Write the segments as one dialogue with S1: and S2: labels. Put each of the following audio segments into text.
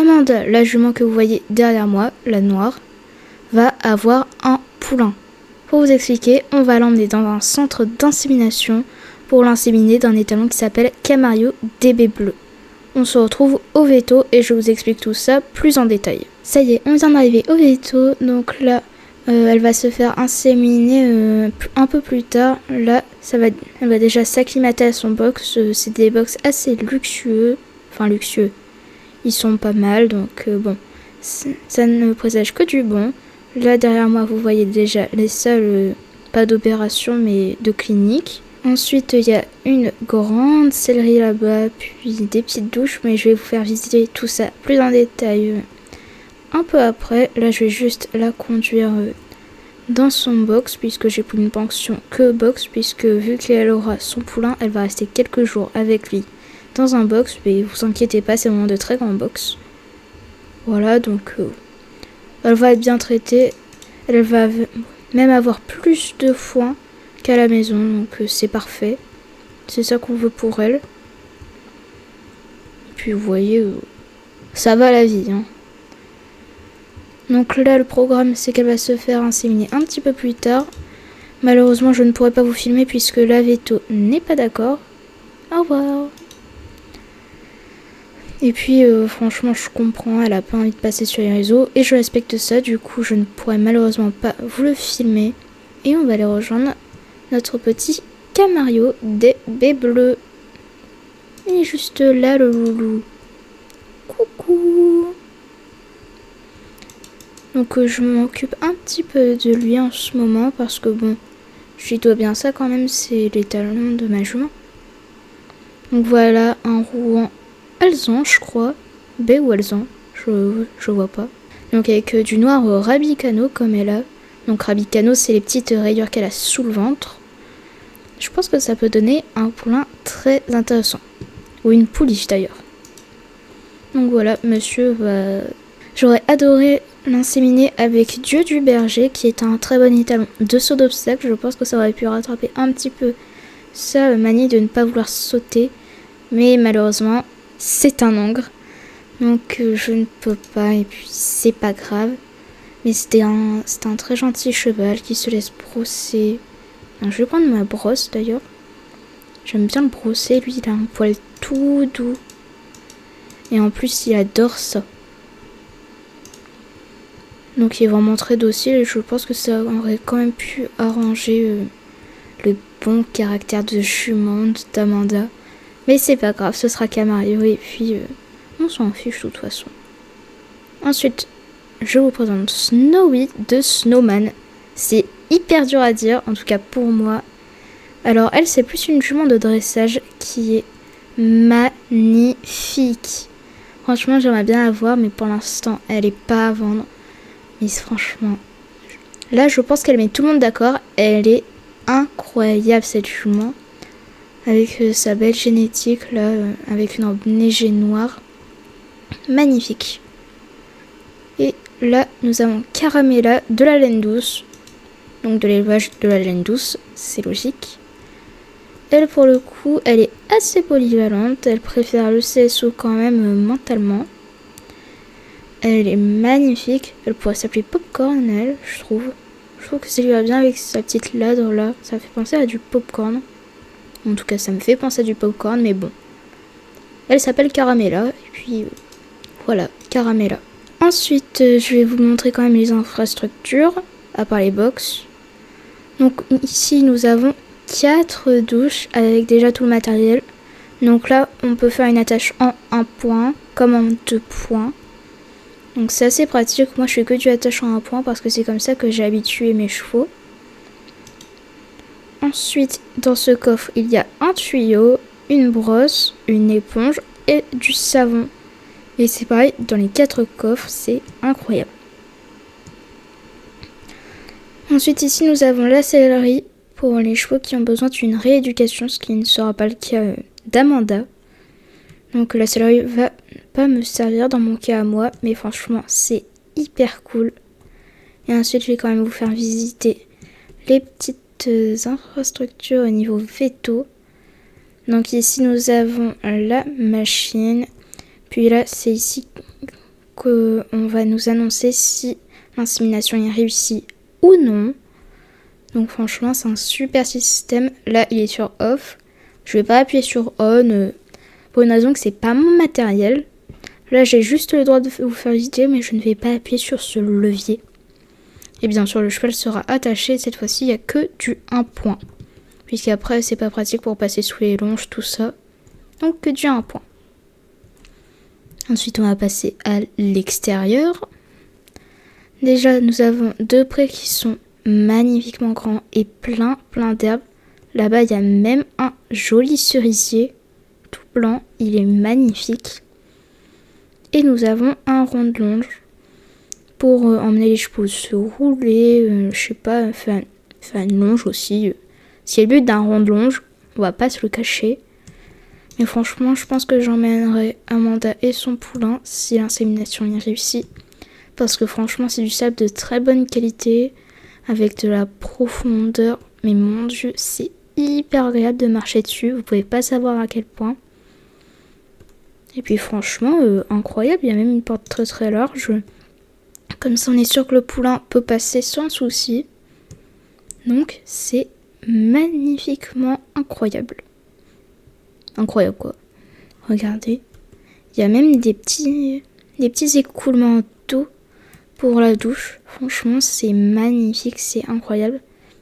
S1: Amanda, la jument que vous voyez derrière moi, la noire, va avoir un poulain. Pour vous expliquer, on va l'emmener dans un centre d'insémination pour l'inséminer d'un étalon qui s'appelle Camario DB Bleu. On se retrouve au veto et je vous explique tout ça plus en détail. Ça y est, on vient d'arriver au veto, donc là, elle va se faire inséminer un peu plus tard. Là, elle va déjà s'acclimater à son box. C'est des box assez luxueux. Enfin, luxueux. Ils sont pas mal, donc bon, ça ne présage que du bon. Là, derrière moi, vous voyez déjà les salles, pas d'opération, mais de clinique. Ensuite, il y a une grande sellerie là-bas, puis des petites douches, mais je vais vous faire visiter tout ça plus en détail un peu après. Là, je vais juste la conduire dans son box, puisque j'ai pris une pension que box, puisque vu qu'elle aura son poulain, elle va rester quelques jours avec lui dans un box, mais vous inquiétez pas, c'est vraiment de très grands box. Voilà, donc elle va être bien traitée, elle va même avoir plus de foin qu'à la maison, donc c'est parfait. C'est ça qu'on veut pour elle. Et puis vous voyez, ça va la vie, hein. Donc là, le programme, c'est qu'elle va se faire inséminer un petit peu plus tard. Malheureusement, je ne pourrai pas vous filmer puisque la veto n'est pas d'accord. Au revoir. Et puis, franchement, je comprends, elle a pas envie de passer sur les réseaux et je respecte ça. Du coup, je ne pourrai malheureusement pas vous le filmer. Et on va aller rejoindre notre petit Camario DB Bleu. Il est juste là, le loulou. Coucou. Donc je m'occupe un petit peu de lui en ce moment parce que bon, je lui dois bien ça quand même, c'est les talons de ma jument. Donc voilà, un Rouen alezan, je crois. B ou alezan, je vois pas. Donc avec du noir rabicano comme elle a. Donc rabicano, c'est les petites rayures qu'elle a sous le ventre. Je pense que ça peut donner un poulain très intéressant. Ou une pouliche d'ailleurs. Donc voilà, monsieur va... J'aurais adoré l'inséminer avec Dieu du Berger, qui est un très bon étalon de saut d'obstacle. Je pense que ça aurait pu rattraper un petit peu sa manie de ne pas vouloir sauter. Mais malheureusement, c'est un ogre. Donc je ne peux pas, et puis c'est pas grave. Mais c'était un très gentil cheval qui se laisse brosser. Alors, je vais prendre ma brosse d'ailleurs. J'aime bien le brosser, lui il a un poil tout doux. Et en plus il adore ça. Donc il est vraiment très docile et je pense que ça aurait quand même pu arranger le bon caractère de jument d'Amanda. Mais c'est pas grave, ce sera Camario et puis on s'en fiche de toute façon. Ensuite, je vous présente Snowy de Snowman. C'est hyper dur à dire, en tout cas pour moi. Alors elle, c'est plus une jument de dressage qui est magnifique. Franchement, j'aimerais bien la voir, mais pour l'instant, elle est pas à vendre. Mais franchement, là je pense qu'elle met tout le monde d'accord. Elle est incroyable cette jument. Avec sa belle génétique là, avec une robe neigée noire. Magnifique. Et là nous avons Caramella de la laine douce. Donc de l'élevage de la laine douce, c'est logique. Elle pour le coup, elle est assez polyvalente. Elle préfère le CSO quand même mentalement. Elle est magnifique. Elle pourrait s'appeler Popcorn, elle, je trouve. Je trouve que ça lui va bien avec sa petite ladre là. Ça fait penser à du popcorn. En tout cas, ça me fait penser à du popcorn, mais bon. Elle s'appelle Caramella. Et puis, voilà, Caramella. Ensuite, je vais vous montrer quand même les infrastructures, à part les box. Donc ici, nous avons 4 douches avec déjà tout le matériel. Donc là, on peut faire une attache en 1 point, comme en 2 points. Donc c'est assez pratique. Moi je fais que du attache en 1 point parce que c'est comme ça que j'ai habitué mes chevaux. Ensuite dans ce coffre il y a un tuyau, une brosse, une éponge et du savon. Et c'est pareil dans les 4 coffres, c'est incroyable. Ensuite ici nous avons la sellerie pour les chevaux qui ont besoin d'une rééducation, ce qui ne sera pas le cas d'Amanda. Donc la sellerie va pas me servir dans mon cas à moi, mais franchement c'est hyper cool. Et ensuite je vais quand même vous faire visiter les petites infrastructures au niveau veto. Donc ici nous avons la machine, puis là c'est ici on va nous annoncer si l'insémination est réussie ou non. Donc franchement, c'est un super système. Là, il est sur off. Je vais pas appuyer sur on pour une raison que c'est pas mon matériel. Là, j'ai juste le droit de vous faire visiter, mais je ne vais pas appuyer sur ce levier. Et bien sûr, le cheval sera attaché. Cette fois-ci, il n'y a que du 1 point. Puisqu'après, c'est pas pratique pour passer sous les longes, tout ça. Donc, que du 1 point. Ensuite, on va passer à l'extérieur. Déjà, nous avons 2 prés qui sont magnifiquement grands et plein d'herbes. Là-bas, il y a même un joli cerisier tout blanc. Il est magnifique. Et nous avons un rond de longe pour emmener les chevaux se rouler, je sais pas, faire une longe aussi. C'est le but d'un rond de longe, on va pas se le cacher. Mais franchement, je pense que j'emmènerai Amanda et son poulain si l'insémination est réussie. Parce que franchement, c'est du sable de très bonne qualité, avec de la profondeur. Mais mon Dieu, c'est hyper agréable de marcher dessus, vous pouvez pas savoir à quel point. Et puis franchement, incroyable, il y a même une porte très large. Comme ça, on est sûr que le poulain peut passer sans souci. Donc, c'est magnifiquement incroyable. Incroyable quoi. Regardez. Il y a même des petits écoulements d'eau pour la douche. Franchement, c'est magnifique, c'est incroyable.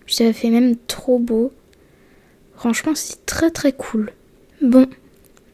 S1: Ça fait même trop beau. Franchement, c'est très cool. Bon,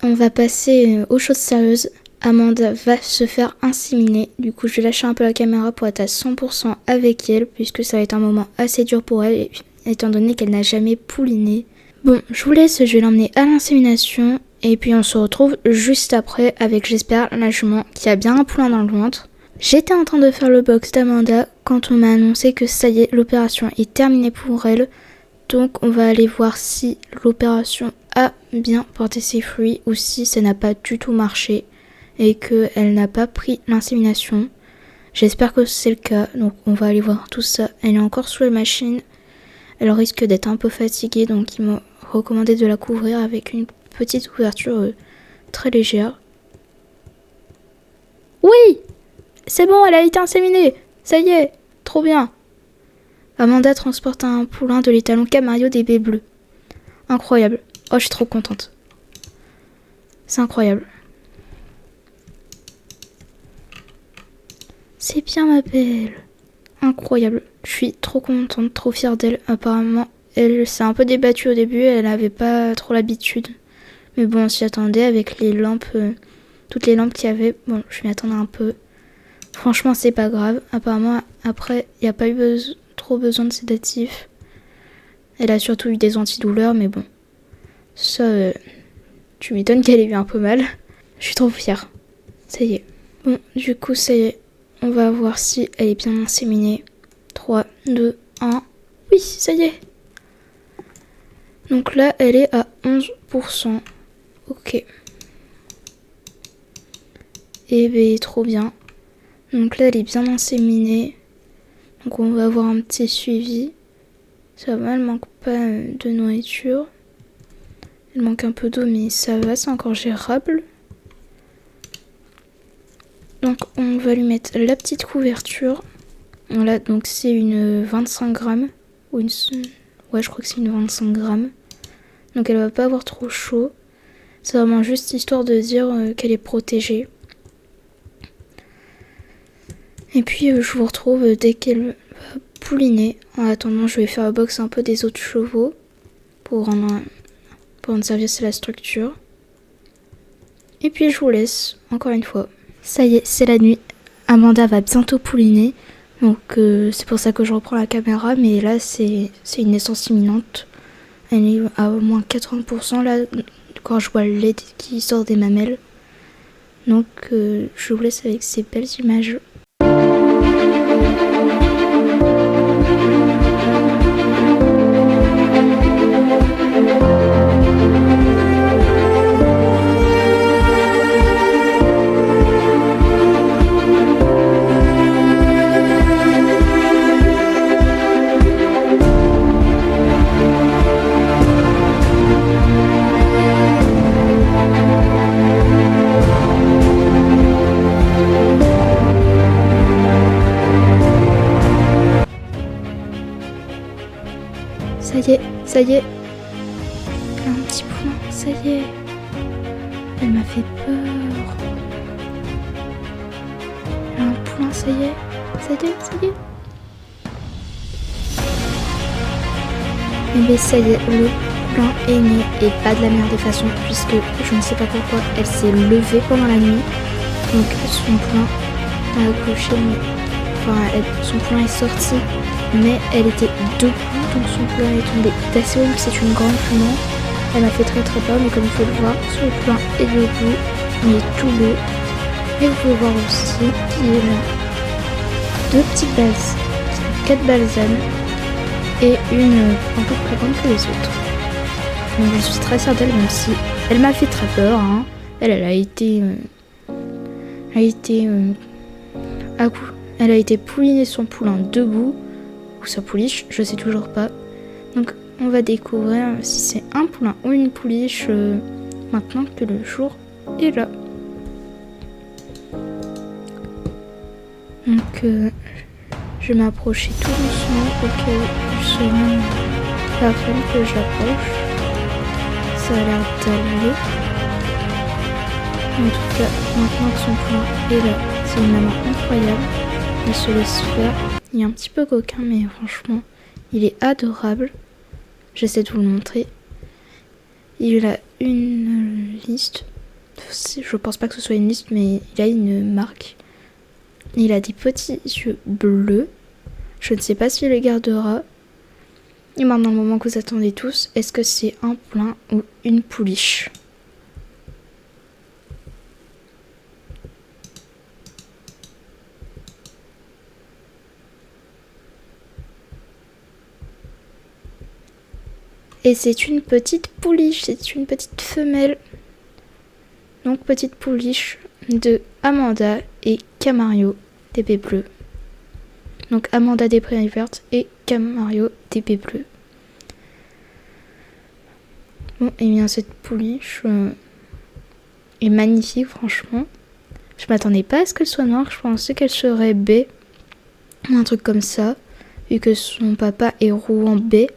S1: on va passer aux choses sérieuses. Amanda va se faire inséminer. Du coup, je vais lâcher un peu la caméra pour être à 100% avec elle, puisque ça va être un moment assez dur pour elle, étant donné qu'elle n'a jamais pouliné. Bon, je vous laisse, je vais l'emmener à l'insémination, et puis on se retrouve juste après avec, j'espère, la jument qui a bien un poulain dans le ventre. J'étais en train de faire le box d'Amanda quand on m'a annoncé que ça y est, l'opération est terminée pour elle. Donc on va aller voir si l'opération a bien porté ses fruits ou si ça n'a pas du tout marché et qu'elle n'a pas pris l'insémination. J'espère que c'est le cas, donc on va aller voir tout ça. Elle est encore sous la machine, elle risque d'être un peu fatiguée, donc ils m'ont recommandé de la couvrir avec une petite couverture très légère. Oui! C'est bon, elle a été inséminée! Ça y est, trop bien! Amanda transporte un poulain de l'étalon Camario des baies bleues. Incroyable. Oh, je suis trop contente. C'est incroyable. C'est bien ma belle. Incroyable. Je suis trop contente, trop fière d'elle. Apparemment, elle s'est un peu débattue au début. Elle n'avait pas trop l'habitude. Mais bon, on s'y attendait avec les lampes. Toutes les lampes qu'il y avait. Bon, je m'y attendais un peu. Franchement, c'est pas grave. Apparemment, après, il n'y a pas eu trop besoin de sédatifs. Elle a surtout eu des antidouleurs, mais bon. Ça, tu m'étonnes qu'elle ait eu un peu mal. Je suis trop fière. Ça y est. Bon, du coup, ça y est. On va voir si elle est bien inséminée. 3, 2, 1. Oui, ça y est. Donc là, elle est à 11%. Ok. Et ben, trop bien. Donc là, elle est bien inséminée. Donc on va avoir un petit suivi. Ça va, elle manque pas de nourriture. Elle manque un peu d'eau, mais ça va, c'est encore gérable. Donc on va lui mettre la petite couverture. Voilà, donc c'est une 25 grammes. Ou une... Ouais, je crois que c'est une 25 grammes. Donc elle va pas avoir trop chaud. C'est vraiment juste histoire de dire qu'elle est protégée. Et puis je vous retrouve dès qu'elle va pouliner. En attendant, je vais faire le box un peu des autres chevaux pour rendre service à la structure. Et puis je vous laisse encore une fois. Ça y est, c'est la nuit. Amanda va bientôt pouliner. Donc c'est pour ça que je reprends la caméra. Mais là, c'est une naissance imminente. Elle est à au moins 80% là, quand je vois le lait qui sort des mamelles. Donc je vous laisse avec ces belles images. y est, ça y est. Elle a un petit poulain, ça y est. Elle m'a fait peur. Elle a un poulain, ça y est. Ça y est, ça y est. Eh bien ça y est, le poulain est né et pas de la meilleure des façons puisque je ne sais pas pourquoi elle s'est levée pendant la nuit. Donc son poulain a accouché, mais son poulain est sorti, mais elle était debout, donc son poulain est tombé d'assez haut, c'est une grande poulain. Elle m'a fait très très peur, mais comme il faut le voir, son poulain est debout, il est tout beau. Et vous pouvez voir aussi qu'il y a 2 petites balles, 4 balsanes et une un peu plus grande que les autres. Donc je suis très fière d'elle, même si elle m'a fait très peur. Hein. Elle a été pouliner son poulain debout, ou sa pouliche, je sais toujours pas. Donc on va découvrir si c'est un poulain ou une pouliche maintenant que le jour est là. Donc je vais m'approcher tout doucement au cas où je serai la femme que j'approche. Ça a l'air d'aller. En tout cas, maintenant que son poulain est là, c'est une maman incroyable. Il se laisse faire. Il est un petit peu coquin, mais franchement, il est adorable. J'essaie de vous le montrer. Il a une liste. Je pense pas que ce soit une liste, mais il a une marque. Il a des petits yeux bleus. Je ne sais pas s'il les gardera. Et maintenant, le moment que vous attendez tous, est-ce que c'est un poulain ou une pouliche ? Et c'est une petite pouliche, c'est une petite femelle. Donc petite pouliche de Amanda et Camario d'épée bleue. Donc Amanda des prairies vertes et Camario d'épée bleue. Bon, et bien cette pouliche est magnifique franchement. Je m'attendais pas à ce qu'elle soit noire, je pensais qu'elle serait baie. Un truc comme ça, vu que son papa est roux en baie.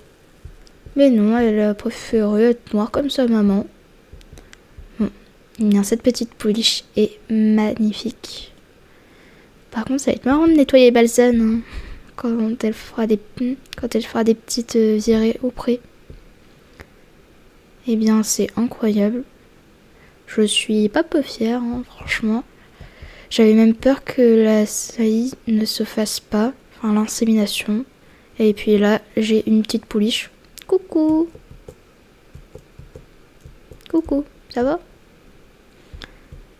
S1: Mais non, elle a préféré être noire comme sa maman. Bon, bien, cette petite pouliche est magnifique. Par contre, ça va être marrant de nettoyer Balzane hein, quand elle fera des petites virées au pré. Eh bien, c'est incroyable. Je suis pas peu fière, hein, franchement. J'avais même peur que la saillie ne se fasse pas, enfin l'insémination. Et puis là, j'ai une petite pouliche. Coucou. Coucou, ça va ?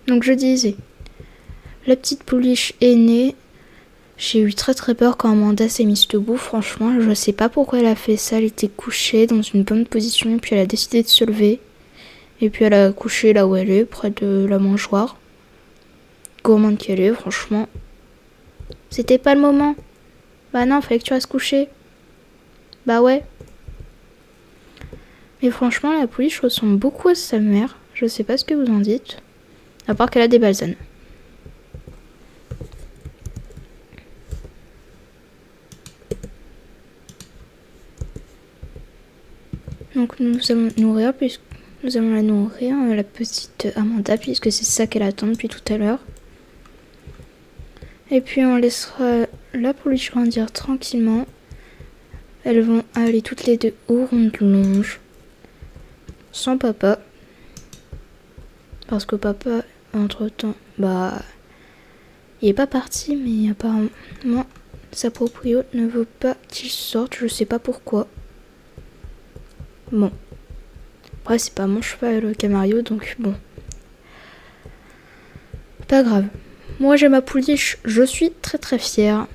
S1: Donc je disais, la petite pouliche est née. J'ai eu très très peur quand Amanda s'est mise debout. Franchement, je sais pas pourquoi elle a fait ça. Elle était couchée dans une bonne position et puis elle a décidé de se lever. Et puis elle a couché là où elle est, près de la mangeoire. Gourmande qu'elle est, franchement. C'était pas le moment. Bah non, fallait que tu restes couché. Bah ouais. Mais franchement, la pouliche ressemble beaucoup à sa mère. Je sais pas ce que vous en dites. À part qu'elle a des balsanes. Donc nous allons la nourrir, la petite Amanda, puisque c'est ça qu'elle attend depuis tout à l'heure. Et puis on laissera la pouliche grandir tranquillement. Elles vont aller toutes les deux au ronde-longe. Sans papa. Parce que papa, entre-temps, il est pas parti, mais apparemment, sa proprio ne veut pas qu'il sorte, je sais pas pourquoi. Bon. Après, c'est pas mon cheval, le Camario, donc bon. Pas grave. Moi, j'ai ma pouliche, je suis très très fière.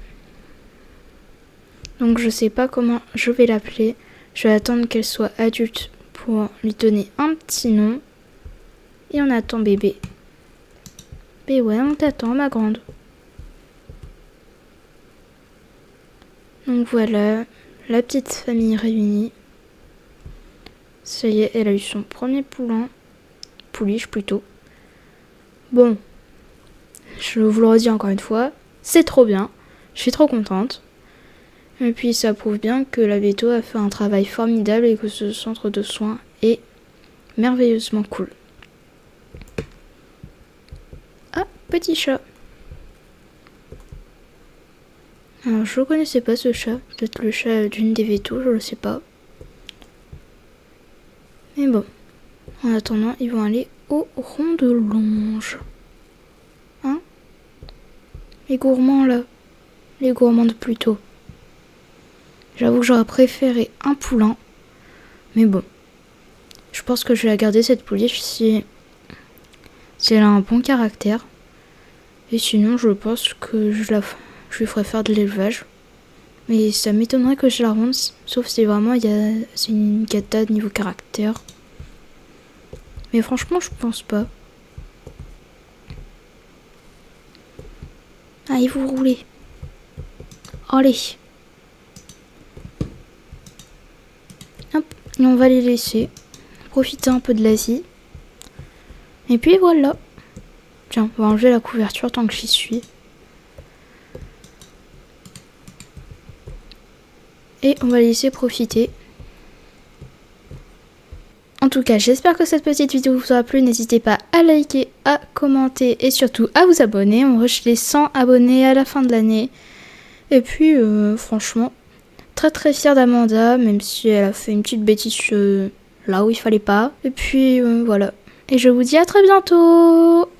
S1: Donc, je sais pas comment je vais l'appeler. Je vais attendre qu'elle soit adulte pour lui donner un petit nom. Et on attend bébé. Mais ouais, on t'attend, ma grande. Donc voilà, la petite famille réunie. Ça y est, elle a eu son premier pouliche plutôt. Bon, je vous le redis encore une fois, c'est trop bien, je suis trop contente. Et puis ça prouve bien que la Veto a fait un travail formidable et que ce centre de soins est merveilleusement cool. Ah, petit chat. Alors je ne connaissais pas ce chat, peut-être le chat d'une des Veto, je ne sais pas. Mais bon, en attendant, ils vont aller au rond de longe. Hein? Les gourmands là, les gourmands de plus tôt. J'avoue que j'aurais préféré un poulain, mais bon. Je pense que je vais la garder cette pouliche si elle a un bon caractère. Et sinon, je pense que je lui ferai faire de l'élevage. Mais ça m'étonnerait que je la ronce, sauf si vraiment c'est une cata de niveau caractère. Mais franchement, je pense pas. Allez, vous roulez. Allez. Hop, et on va les laisser profiter un peu de l'Asie. Et puis voilà. Tiens, on va enlever la couverture tant que j'y suis. Et on va les laisser profiter. En tout cas, j'espère que cette petite vidéo vous aura plu. N'hésitez pas à liker, à commenter et surtout à vous abonner. On rush les 100 abonnés à la fin de l'année. Et puis, franchement, très très fière d'Amanda, même si elle a fait une petite bêtise là où il fallait pas. Et puis, voilà. Et je vous dis à très bientôt!